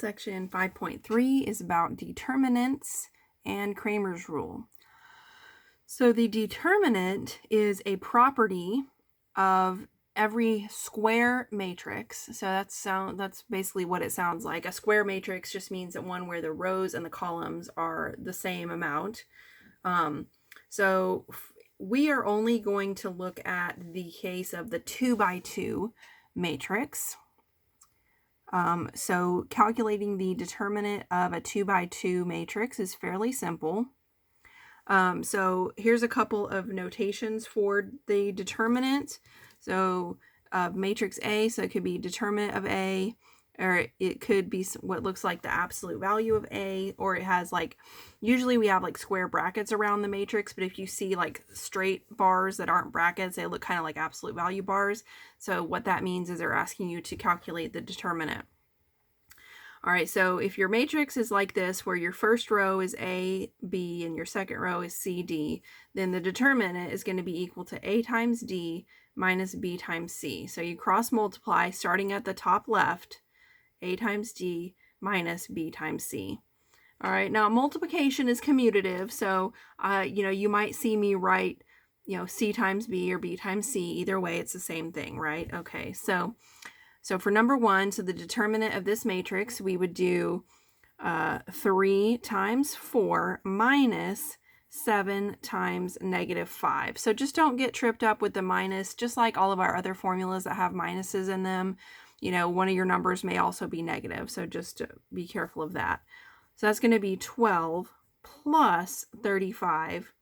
Section 5.3 is about determinants and Cramer's rule. So the determinant is a property of every square matrix. So that's basically what it sounds like. A square matrix just means that one where the rows and the columns are the same amount. So we are only going to look at the case of the 2 by 2 matrix. So calculating the determinant of a 2 by 2 matrix is fairly simple. So here's a couple of notations for the determinant. So matrix A, so it could be determinant of A, or it could be what looks like the absolute value of A, or it has like, usually we have like square brackets around the matrix, but if you see like straight bars that aren't brackets, they look kind of like absolute value bars. So what that means is they're asking you to calculate the determinant. All right, so if your matrix is like this, where your first row is A, B, and your second row is C, D, then the determinant is going to be equal to A times D minus B times C. So you cross multiply starting at the top left, A times D minus B times C. All right, now multiplication is commutative, so you might see me write, C times B or B times C. Either way, it's the same thing, right? Okay, so for number 1, so the determinant of this matrix, we would do 3 times 4 minus 7 times negative 5. So just don't get tripped up with the minus, just like all of our other formulas that have minuses in them. One of your numbers may also be negative, so just be careful of that. So that's going to be 12 plus 35.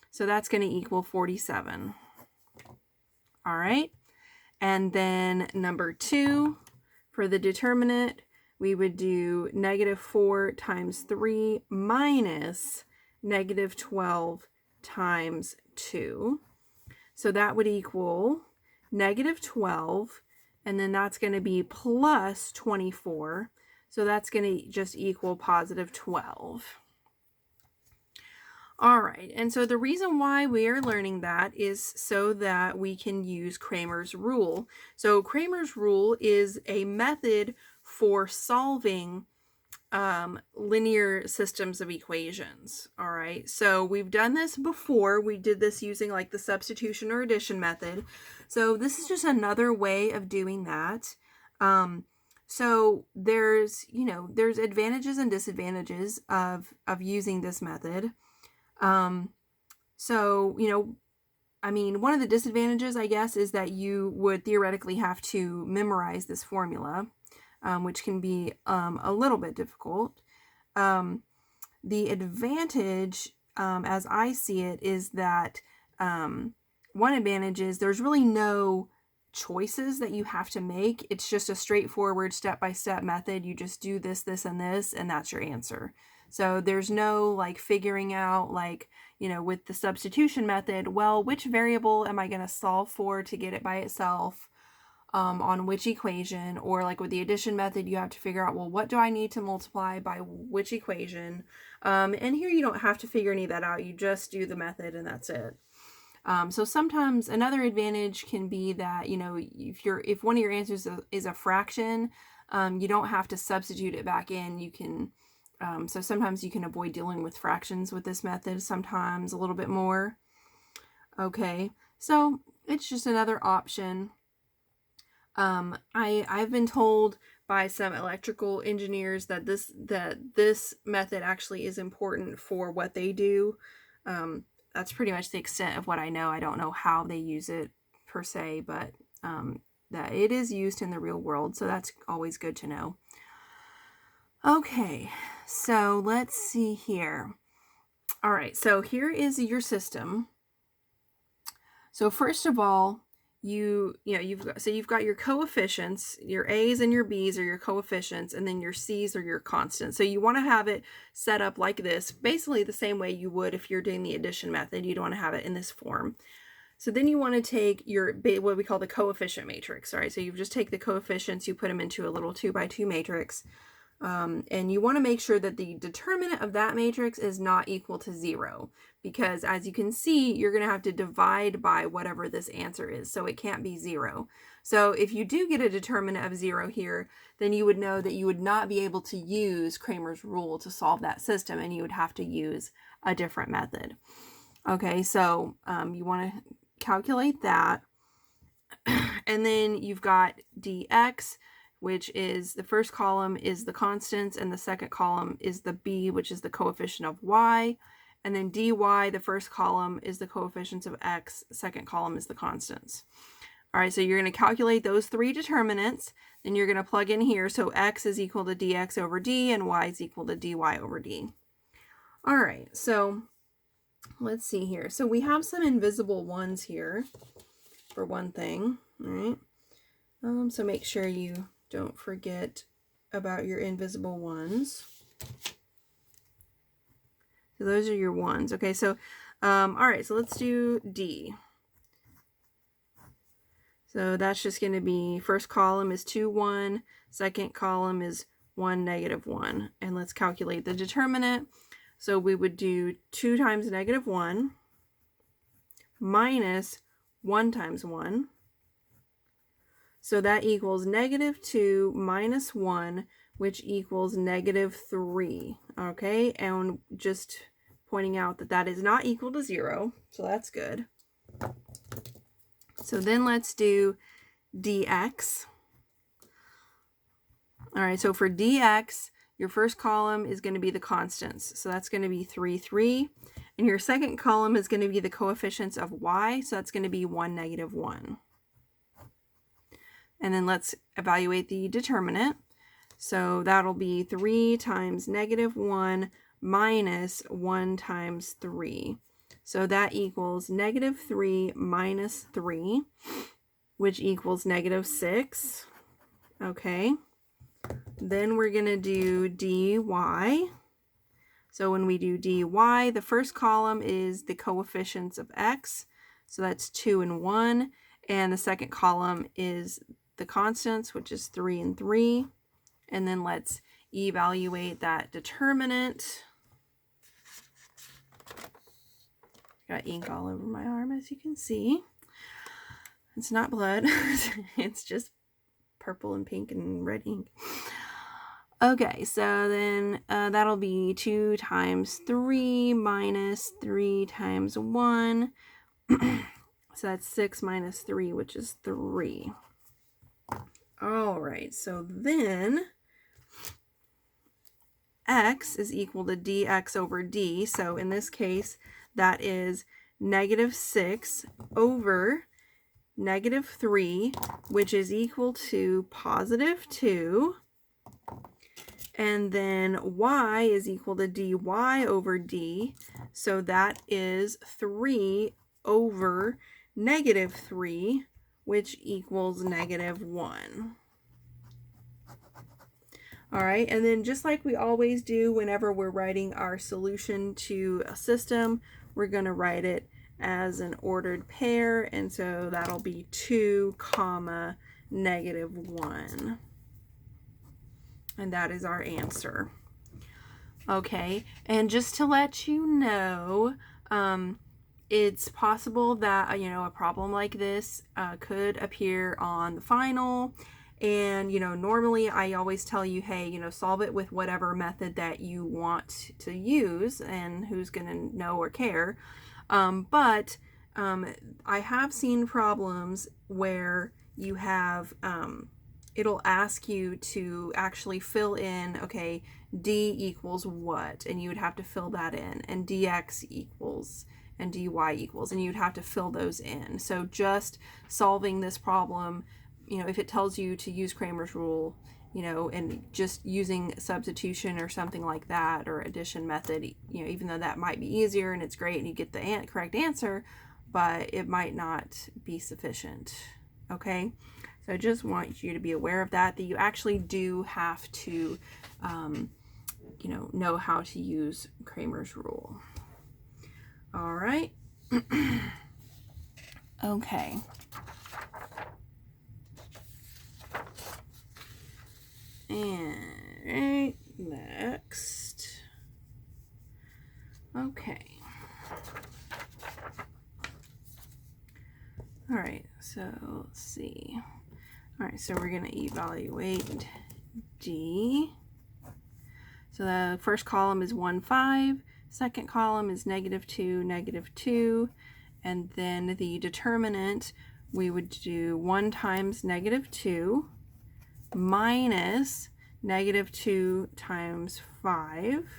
So that's going to equal 47. All right. And then number 2, for the determinant, we would do negative 4 times 3 minus negative 12 times 2. So that would equal negative 12, and then that's going to be plus 24. So that's going to just equal positive 12. All right, and so the reason why we are learning that is so that we can use Cramer's rule. So Cramer's rule is a method for solving linear systems of equations. All right, so we've done this before. We did this using like the substitution or addition method. So this is just another way of doing that. So there's advantages and disadvantages of using this method. One of the disadvantages, I guess, is that you would theoretically have to memorize this formula, which can be a little bit difficult. The advantage, as I see it, is that one advantage is there's really no choices that you have to make. It's just a straightforward step-by-step method. You just do this, this, and this, and that's your answer. So there's no like figuring out with the substitution method, well, which variable am I going to solve for to get it by itself on which equation? Or like with the addition method, you have to figure out, well, what do I need to multiply by which equation? And here you don't have to figure any of that out. You just do the method and that's it. So sometimes another advantage can be that, if one of your answers is a fraction, you don't have to substitute it back in. You can so sometimes you can avoid dealing with fractions with this method, sometimes a little bit more. Okay, so it's just another option. I've been told by some electrical engineers that this method actually is important for what they do. That's pretty much the extent of what I know. I don't know how they use it per se, but that it is used in the real world, so that's always good to know. Okay, so let's see here. All right, so here is your system. So first of all, you've got your coefficients. Your A's and your B's are your coefficients, and then your C's are your constants. So you want to have it set up like this, basically the same way you would if you're doing the addition method. You'd want to have it in this form. So then you want to take your what we call the coefficient matrix. All right, so you just take the coefficients, you put them into a little 2 by 2 matrix. And you want to make sure that the determinant of that matrix is not equal to 0, because as you can see, you're going to have to divide by whatever this answer is, so it can't be 0. So if you do get a determinant of 0 here, then you would know that you would not be able to use Cramer's rule to solve that system, and you would have to use a different method. Okay, so you want to calculate that. And then you've got dx, which is the first column is the constants, and the second column is the b, which is the coefficient of y. And then dy, the first column is the coefficients of x, second column is the constants. All right, so you're going to calculate those three determinants, then you're going to plug in here. So x is equal to dx over d, and y is equal to dy over d. All right, so let's see here. So we have some invisible ones here, for one thing. All right, so make sure you don't forget about your invisible ones. So those are your ones. Okay, so all right, so let's do D. So that's just going to be, first column is 2, 1, second column is 1, negative 1. And let's calculate the determinant. So we would do 2 times negative 1 minus 1 times 1. So that equals negative 2 minus 1, which equals negative 3. Okay, and just pointing out that that is not equal to 0, so that's good. So then let's do dx. All right, so for dx, your first column is going to be the constants. So that's going to be 3, 3. And your second column is going to be the coefficients of y. So that's going to be 1, negative 1. And then let's evaluate the determinant. So that'll be 3 times negative 1 minus 1 times 3. So that equals negative 3 minus 3, which equals negative 6. Okay. Then we're going to do dy. So when we do dy, the first column is the coefficients of x. So that's 2 and 1. And the second column is the constants, which is 3 and 3. And then let's evaluate that determinant. Got ink all over my arm, as you can see. It's not blood. It's just purple and pink and red ink. Okay, so then that'll be 2 times 3 minus 3 times 1. So that's 6 minus 3, which is 3. All right, so then x is equal to dx over d. So in this case, that is negative 6 over negative 3, which is equal to positive 2. And then y is equal to dy over d. So that is 3 over negative 3, which equals negative 1. All right, and then just like we always do whenever we're writing our solution to a system, we're going to write it as an ordered pair, and so that'll be 2 comma negative 1. And that is our answer. Okay, and just to let you know, it's possible that, a problem like this could appear on the final. And, normally I always tell you, hey, solve it with whatever method that you want to use and who's going to know or care. But I have seen problems where you have, it'll ask you to actually fill in, okay, d equals what? And you would have to fill that in. And dx equals, and dy equals, and you'd have to fill those in. So just solving this problem, if it tells you to use Cramer's rule, and just using substitution or something like that, or addition method, even though that might be easier and it's great and you get the correct answer, but it might not be sufficient. Okay, so I just want you to be aware of that you actually do have to, know how to use Cramer's rule. All right. Okay. All right, next. Okay. All right, so let's see. All right, so we're going to evaluate D. So the first column is 1, 5. Second column is -2, -2. And then the determinant, we would do 1 times -2 minus -2 times 5.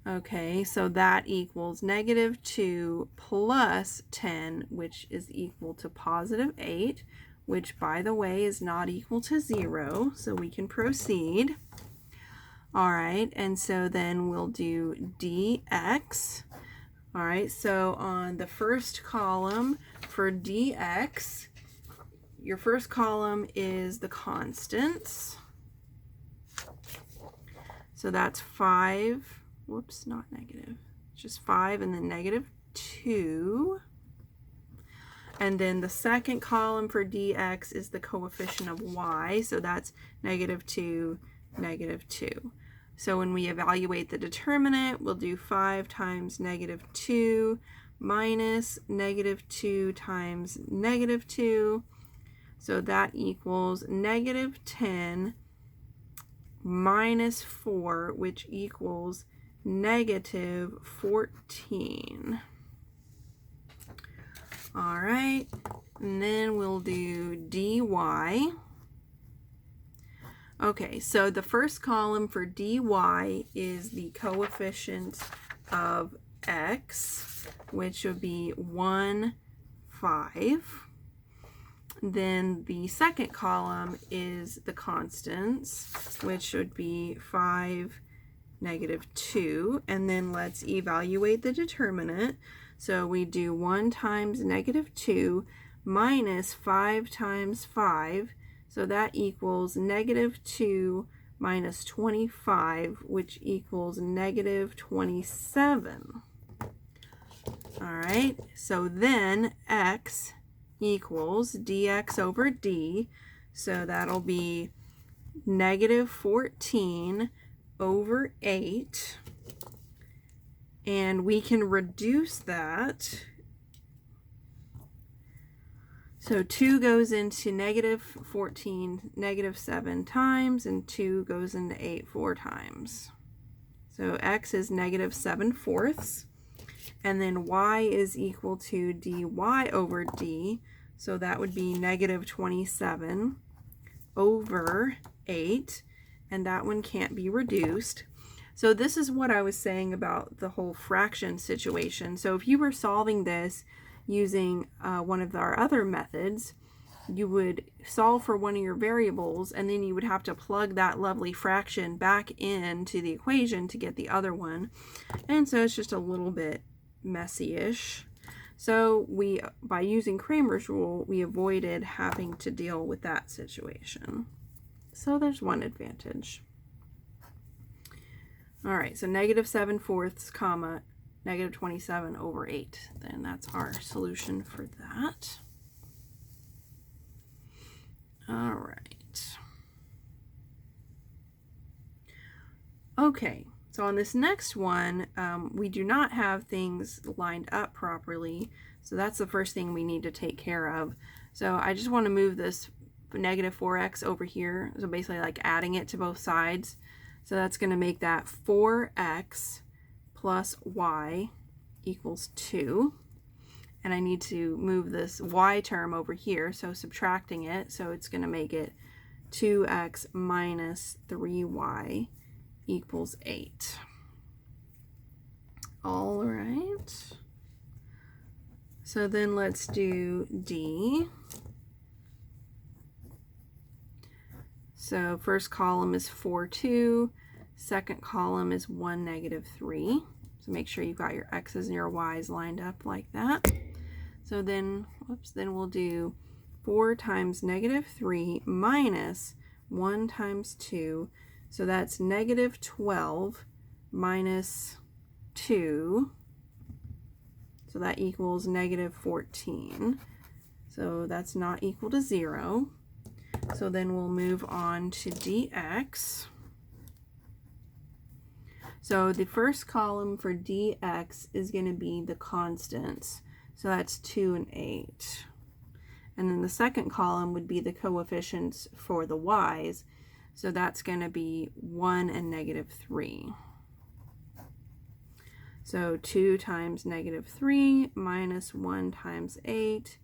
Okay, so that equals -2 plus 10, which is equal to +8, which, by the way, is not equal to 0, so we can proceed. All right, and so then we'll do dx. All right, so on the first column for dx, your first column is the constants. So that's 5. Whoops, not negative. It's just 5 and then -2. And then the second column for dx is the coefficient of y. So that's -2, -2. So when we evaluate the determinant, we'll do 5 times -2 minus -2 times -2. So that equals -10 minus 4, which equals -14. All right, and then we'll do dy. Okay, so the first column for dy is the coefficient of x, which would be 1, 5. Then the second column is the constants, which would be 5, -2, and then let's evaluate the determinant. So we do 1 times -2 minus 5 times 5, so that equals -2 minus 25, which equals -27. All right, so then x equals dx over d, so that'll be -14 over 8, and we can reduce that. So 2 goes into -14 -7 times, and 2 goes into 8 4 times. So x is -7/4, and then y is equal to dy over d, so that would be -27 over 8, and that one can't be reduced. So this is what I was saying about the whole fraction situation. So if you were solving this using one of our other methods, you would solve for one of your variables, and then you would have to plug that lovely fraction back into the equation to get the other one. And so it's just a little bit messy-ish. So by using Cramer's rule, we avoided having to deal with that situation. So there's one advantage. All right, so -7/4, comma, -27 over 8. Then that's our solution for that. All right. Okay, so on this next one, we do not have things lined up properly. So that's the first thing we need to take care of. So I just want to move this -4x over here. So basically like adding it to both sides. So that's going to make that 4x plus y equals 2. And I need to move this y term over here, so subtracting it. So it's going to make it 2x minus 3y equals 8. All right. So then let's do d. So first column is 4, 2. Second column is 1, -3. So make sure you've got your x's and your y's lined up like that. So then, then we'll do 4 times -3 minus 1 times 2. So that's -12 minus 2. So that equals -14. So that's not equal to 0. So then we'll move on to dx. So the first column for dx is going to be the constants. So that's 2 and 8. And then the second column would be the coefficients for the y's. So that's going to be 1 and -3. So 2 times -3 minus 1 times 8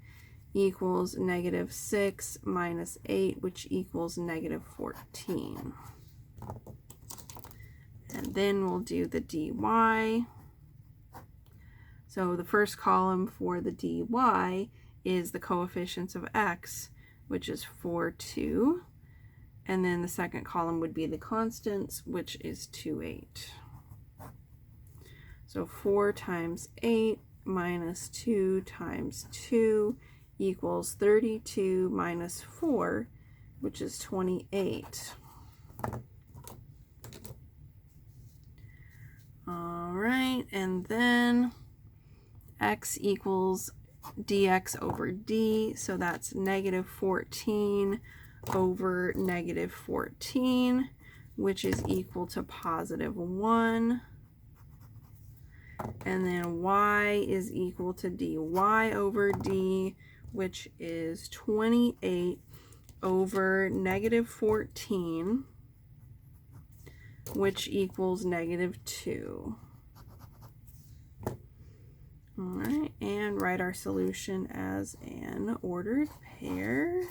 equals -6 minus 8, which equals -14. And then we'll do the dy. So the first column for the dy is the coefficients of x, which is 4, 2. And then the second column would be the constants, which is 2, 8. So 4 times 8 minus 2 times 2 equals 32 minus 4, which is 28. All right, and then x equals dx over d, so that's -14 over -14, which is equal to +1. And then y is equal to dy over d, which is 28 over -14, which equals -2. All right, and write our solution as an ordered pair,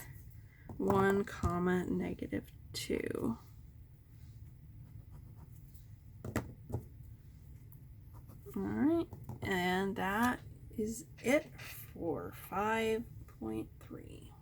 1, -2. All right, and that is it for 5.3.